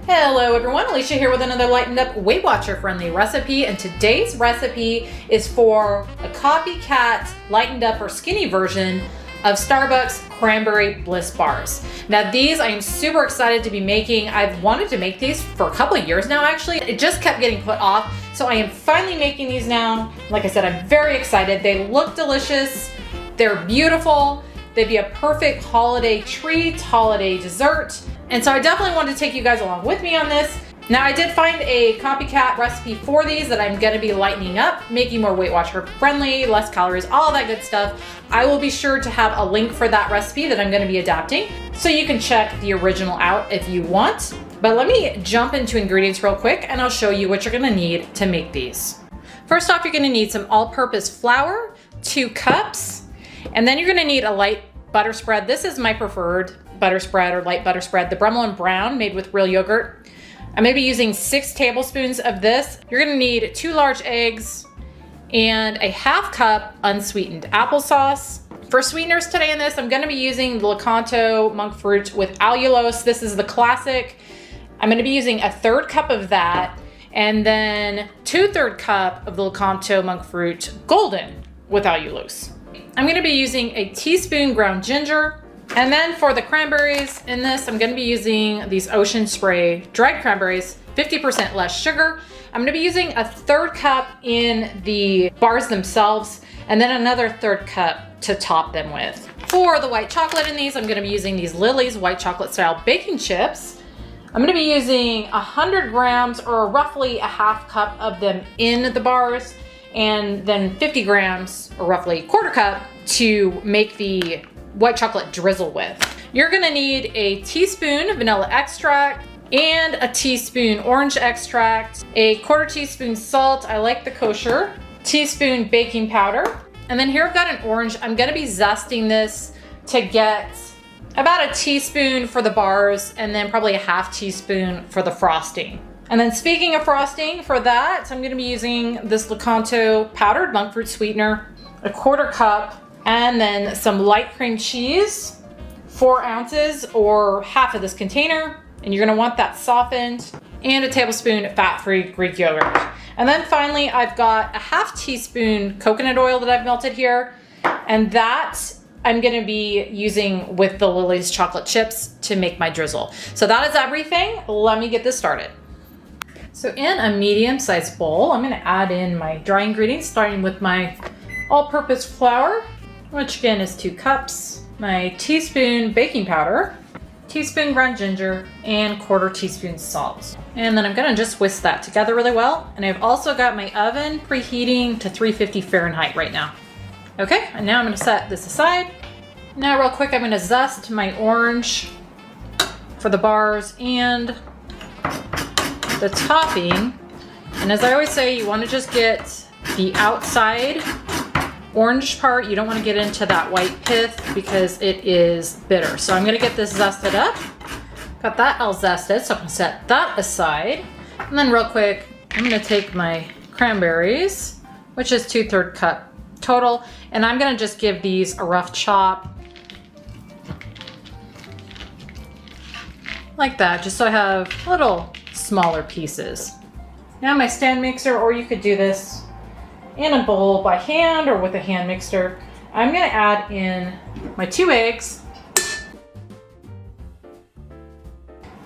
Hello everyone, Alicia here with another lightened up Weight Watcher friendly recipe, and today's recipe is for a Copycat lightened up or skinny version of Starbucks Cranberry Bliss bars. Now these I am super excited to be making. I've wanted to make these for a couple of years now actually. It just kept getting put off, so I am finally making these now. Like I said, I'm very excited. They look delicious, they're beautiful, they'd be a perfect holiday treat, holiday dessert. And so I definitely wanted to take you guys along with me on this. Now I did find a Copycat recipe for these that I'm gonna be lightening up, making more Weight Watcher friendly, less calories, all that good stuff. I will be sure to have a link for that recipe that I'm gonna be adapting, so you can check the original out if you want. But let me jump into ingredients real quick and I'll show you what you're gonna need to make these. First off, you're gonna need some all-purpose flour, 2 cups, and then you're gonna need a light butter spread. This is my preferred butter spread or light butter spread, the Bremel & Brown made with real yogurt. I'm gonna be using 6 tablespoons of this. You're gonna need 2 large eggs and a ½ cup unsweetened applesauce. For sweeteners today in this, I'm gonna be using the Lakanto monk fruit with allulose. This is the classic. I'm gonna be using a 1/3 cup of that, and then 2/3 cup of the Lakanto monk fruit golden with allulose. I'm gonna be using a teaspoon ground ginger. And then for the cranberries in this, I'm gonna be using these Ocean Spray dried cranberries, 50% less sugar. I'm gonna be using a 1/3 cup in the bars themselves, and then another 1/3 cup to top them with. For the white chocolate in these, I'm gonna be using these Lily's white chocolate style baking chips. I'm gonna be using 100 grams or roughly a ½ cup of them in the bars, and then 50 grams or roughly 1/4 cup to make the white chocolate drizzle with. You're gonna need a teaspoon vanilla extract and a teaspoon orange extract, a 1/4 teaspoon salt, I like the kosher, teaspoon baking powder. And then here I've got an orange. I'm gonna be zesting this to get about a teaspoon for the bars and then probably a ½ teaspoon for the frosting. And then speaking of frosting, for that, I'm gonna be using this Lakanto powdered monk fruit sweetener, a 1/4 cup, and then some light cream cheese, 4 ounces or half of this container. And you're gonna want that softened, and a tablespoon fat-free Greek yogurt. And then finally, I've got a ½ teaspoon coconut oil that I've melted here. And that I'm gonna be using with the Lily's chocolate chips to make my drizzle. So that is everything. Let me get this started. So in a medium-sized bowl, I'm gonna add in my dry ingredients, starting with my all-purpose flour, which again is 2 cups, my teaspoon baking powder, teaspoon ground ginger, and 1/4 teaspoon salt. And then I'm gonna just whisk that together really well. And I've also got my oven preheating to 350 Fahrenheit right now. Okay, and now I'm gonna set this aside. Now real quick, I'm gonna zest my orange for the bars and the topping. And as I always say, you wanna just get the outside orange part. You don't want to get into that white pith because it is bitter. So I'm going to get this zested up. Got that all zested, so I'm going to set that aside. And then real quick, I'm going to take my cranberries, which is 2/3 cup total, and I'm going to just give these a rough chop. Like that, just so I have little smaller pieces. Now my stand mixer, or you could do this in a bowl by hand or with a hand mixer. I'm gonna add in my 2 eggs,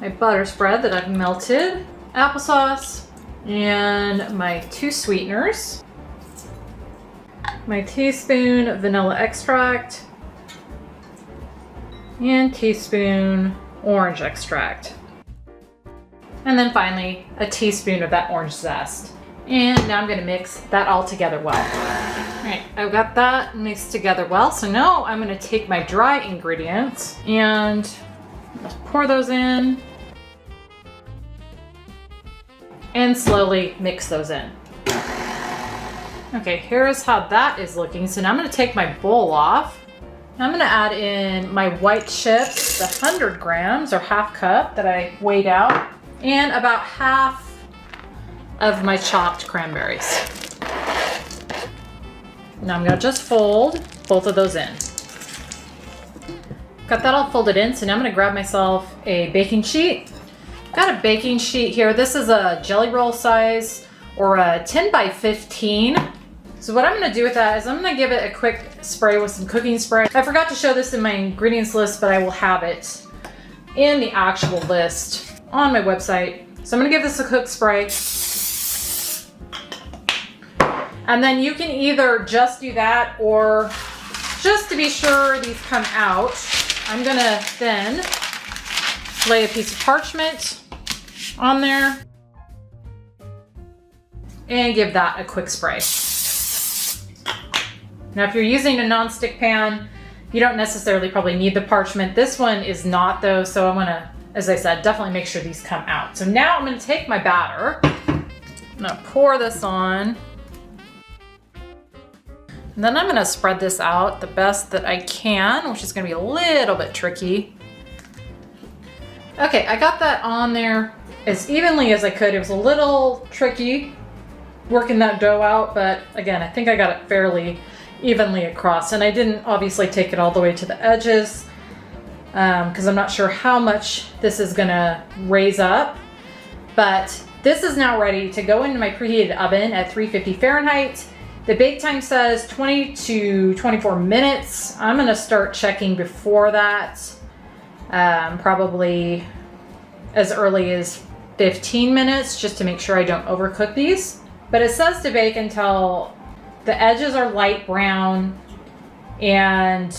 my butter spread that I've melted, applesauce, and my 2 sweeteners, my teaspoon vanilla extract, and teaspoon orange extract. And then finally, a teaspoon of that orange zest. And now I'm gonna mix that all together well. All right, I've got that mixed together well. So now I'm gonna take my dry ingredients and just pour those in and slowly mix those in. Okay, here's how that is looking. So now I'm gonna take my bowl off. I'm gonna add in my white chips, the 100 grams or ½ cup that I weighed out, and about half of my chopped cranberries. Now I'm gonna just fold both of those in. Got that all folded in, so now I'm gonna grab myself a baking sheet. Got a baking sheet here. This is a jelly roll size or a 10 by 15. So what I'm gonna do with that is I'm gonna give it a quick spray with some cooking spray. I forgot to show this in my ingredients list, but I will have it in the actual list on my website. So I'm gonna give this a quick spray. And then you can either just do that, or just to be sure these come out, I'm gonna then lay a piece of parchment on there and give that a quick spray. Now, if you're using a non-stick pan, you don't necessarily probably need the parchment. This one is not though, so I'm gonna, as I said, definitely make sure these come out. So now I'm gonna take my batter, I'm gonna pour this on, and then I'm gonna spread this out the best that I can, which is gonna be a little bit tricky. Okay, I got that on there as evenly as I could. It was a little tricky working that dough out, but again, I think I got it fairly evenly across, and I didn't obviously take it all the way to the edges because I'm not sure how much this is gonna raise up, but this is now ready to go into my preheated oven at 350 Fahrenheit. The bake time says 20 to 24 minutes. I'm gonna start checking before that, probably as early as 15 minutes, just to make sure I don't overcook these. But it says to bake until the edges are light brown and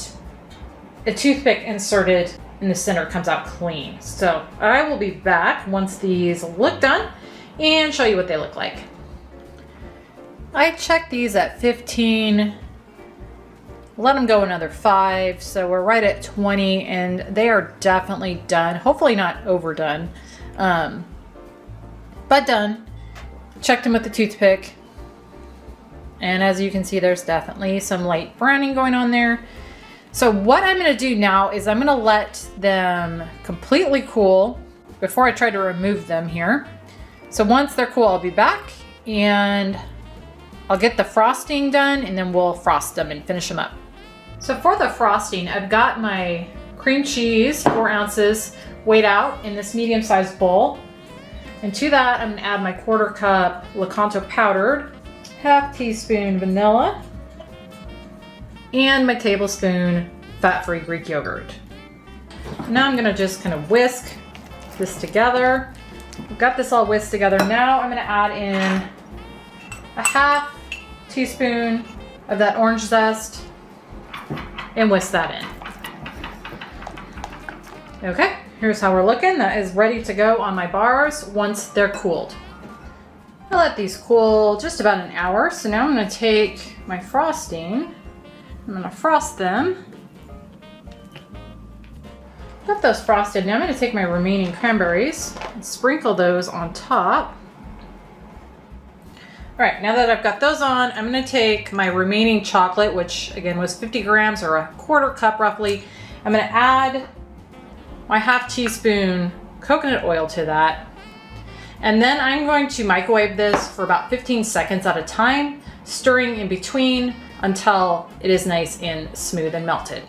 a toothpick inserted in the center comes out clean. So I will be back once these look done and show you what they look like. I checked these at 15, let them go another 5, so we're right at 20, and they are definitely done. Hopefully not overdone, but done. Checked them with the toothpick. And as you can see, there's definitely some light browning going on there. So what I'm gonna do now is I'm gonna let them completely cool before I try to remove them here. So once they're cool, I'll be back and I'll get the frosting done, and then we'll frost them and finish them up. So for the frosting, I've got my cream cheese, 4 ounces, weighed out in this medium-sized bowl. And to that, I'm gonna add my 1/4 cup Lakanto powdered, 1/2 teaspoon vanilla, and my tablespoon fat-free Greek yogurt. Now I'm gonna just kind of whisk this together. I've got this all whisked together. Now I'm gonna add in a 1/2 teaspoon of that orange zest and whisk that in. Okay, here's how we're looking. That is ready to go on my bars once they're cooled. I let these cool just about an hour. So now I'm gonna take my frosting, I'm gonna frost them. Got those frosted. Now I'm gonna take my remaining cranberries and sprinkle those on top. All right, now that I've got those on, I'm gonna take my remaining chocolate, which again was 50 grams or a 1/4 cup roughly. I'm gonna add my 1/2 teaspoon coconut oil to that. And then I'm going to microwave this for about 15 seconds at a time, stirring in between until it is nice and smooth and melted.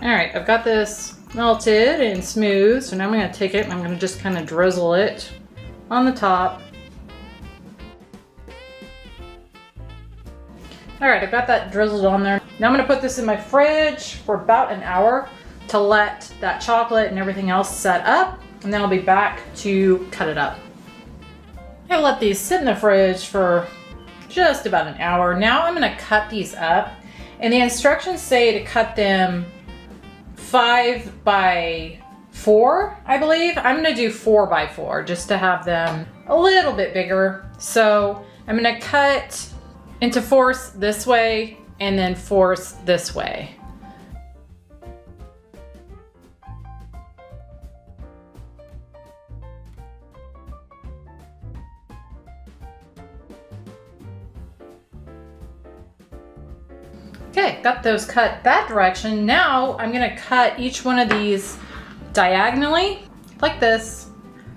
All right, I've got this melted and smooth, so now I'm gonna take it and I'm gonna just kind of drizzle it on the top. All right, I've got that drizzled on there. Now I'm gonna put this in my fridge for about an hour to let that chocolate and everything else set up, and then I'll be back to cut it up. I'll let these sit in the fridge for just about an hour. Now I'm gonna cut these up, and the instructions say to cut them 5 by 4, I believe. I'm gonna do 4 by 4 just to have them a little bit bigger. So I'm gonna cut into 4ths this way and then 4ths this way. Okay, got those cut that direction. Now I'm gonna cut each one of these diagonally like this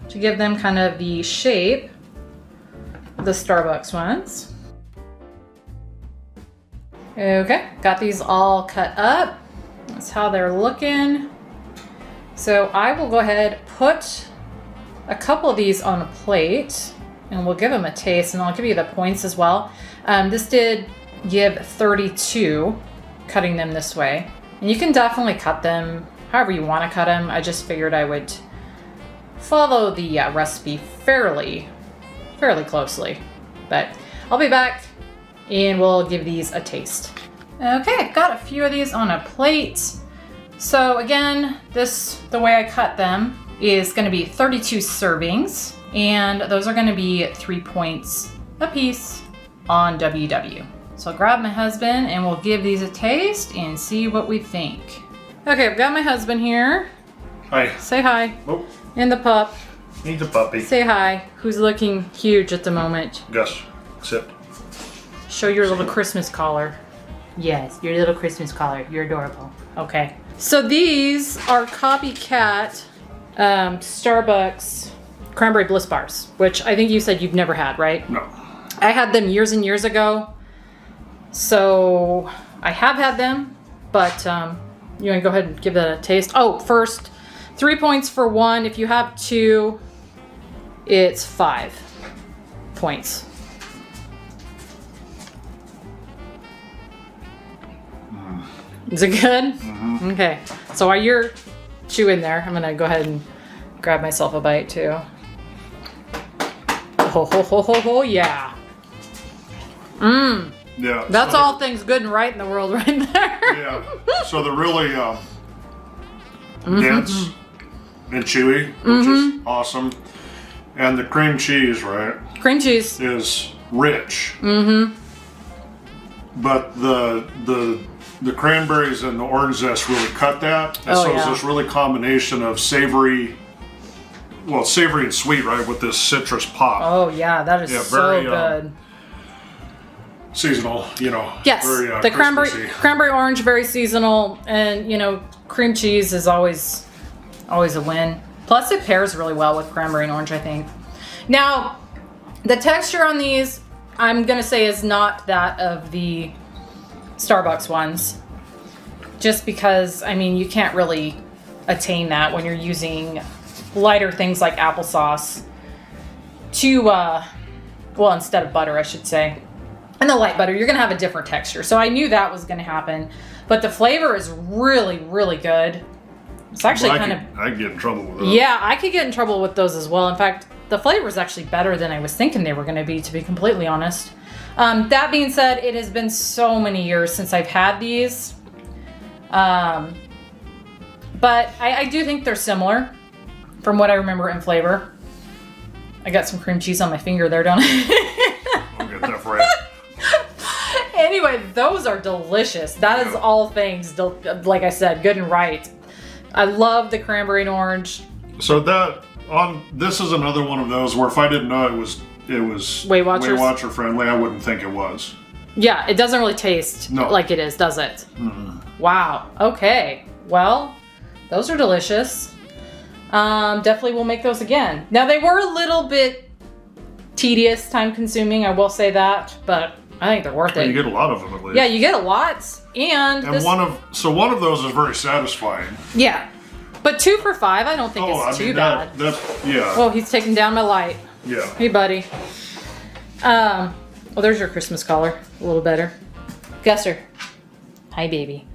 to give them kind of the shape of the Starbucks ones. Okay, got these all cut up. That's how they're looking. So I will go ahead, put a couple of these on a plate and we'll give them a taste, and I'll give you the points as well. This did give 32 cutting them this way. And you can definitely cut them however you want to cut them. I just figured I would follow the recipe fairly closely. But I'll be back and we'll give these a taste. Okay, I've got a few of these on a plate. So again, the way I cut them is going to be 32 servings, and those are going to be 3 points a piece on WW. So I'll grab my husband and we'll give these a taste and see what we think. Okay, I've got my husband here. Hi. Say hi. Oh. And the pup. He's a puppy. Say hi. Who's looking huge at the moment? Gus, sit. Show your little Christmas collar. Yes, your little Christmas collar. You're adorable. Okay. So these are Copycat Starbucks Cranberry Bliss bars, which I think you said you've never had, right? No. I had them years and years ago. So I have had them, but you want to go ahead and give that a taste? Oh, first, 3 points for one. If you have two, it's 5 points. Is it good? Mm-hmm. Okay. So while you're chewing there, I'm going to go ahead and grab myself a bite too. Oh, yeah. Mmm. Yeah. That's so all things good and right in the world right there. Yeah. So they're really dense and chewy, which is awesome. And the cream cheese, right? Cream cheese is rich. But the cranberries and the orange zest really cut that. And so it's this really combination of savory, well, savory and sweet, right, with this citrus pop. Oh yeah, that is so good. Seasonal, you know. Yes, very, the cranberry orange, very seasonal, and you know, cream cheese is always a win. Plus, it pairs really well with cranberry and orange, I think. Now, the texture on these, I'm gonna say, is not that of the Starbucks ones, just because I mean you can't really attain that when you're using lighter things like applesauce to, well, instead of butter, I should say. And the light butter, you're going to have a different texture. So I knew that was going to happen. But the flavor is really, really good. It's actually I could get in trouble with those. Yeah, I could get in trouble with those as well. In fact, the flavor is actually better than I was thinking they were going to be completely honest. That being said, it has been so many years since I've had these. But I do think they're similar from what I remember in flavor. I got some cream cheese on my finger there, don't I? I'll get that for you. Anyway, those are delicious. That is all things, like I said, good and right. I love the cranberry and orange. So this is another one of those where if I didn't know it was Weight Watcher friendly, I wouldn't think it was. Yeah, it doesn't really taste like it is, does it? Mm-hmm. Wow. Okay. Well, those are delicious. Definitely will make those again. Now they were a little bit tedious, time consuming, I will say that, but I think they're worth it. You get a lot of them at least. Yeah, you get a lot, and one of those is very satisfying. Yeah, but 2 for $5, I don't think it's too bad. Oh, he's taking down my light. Yeah. Hey, buddy. Well, there's your Christmas collar. A little better. Gusser. Hi, baby.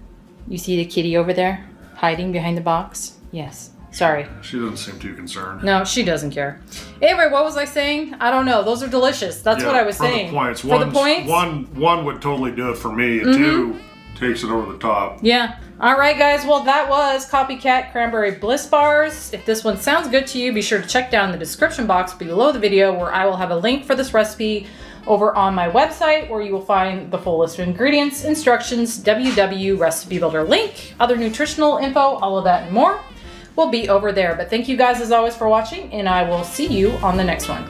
You see the kitty over there hiding behind the box? Yes. Sorry. She doesn't seem too concerned. No, she doesn't care. Anyway, what was I saying? I don't know. Those are delicious. That's what I was saying. For the points. One would totally do it for me. 2 takes it over the top. Yeah. All right, guys. Well, that was Copycat Cranberry Bliss bars. If this one sounds good to you, be sure to check down the description box below the video where I will have a link for this recipe over on my website where you will find the full list of ingredients, instructions, WW recipe builder link, other nutritional info, all of that and more will be over there. But thank you guys as always for watching, and I will see you on the next one.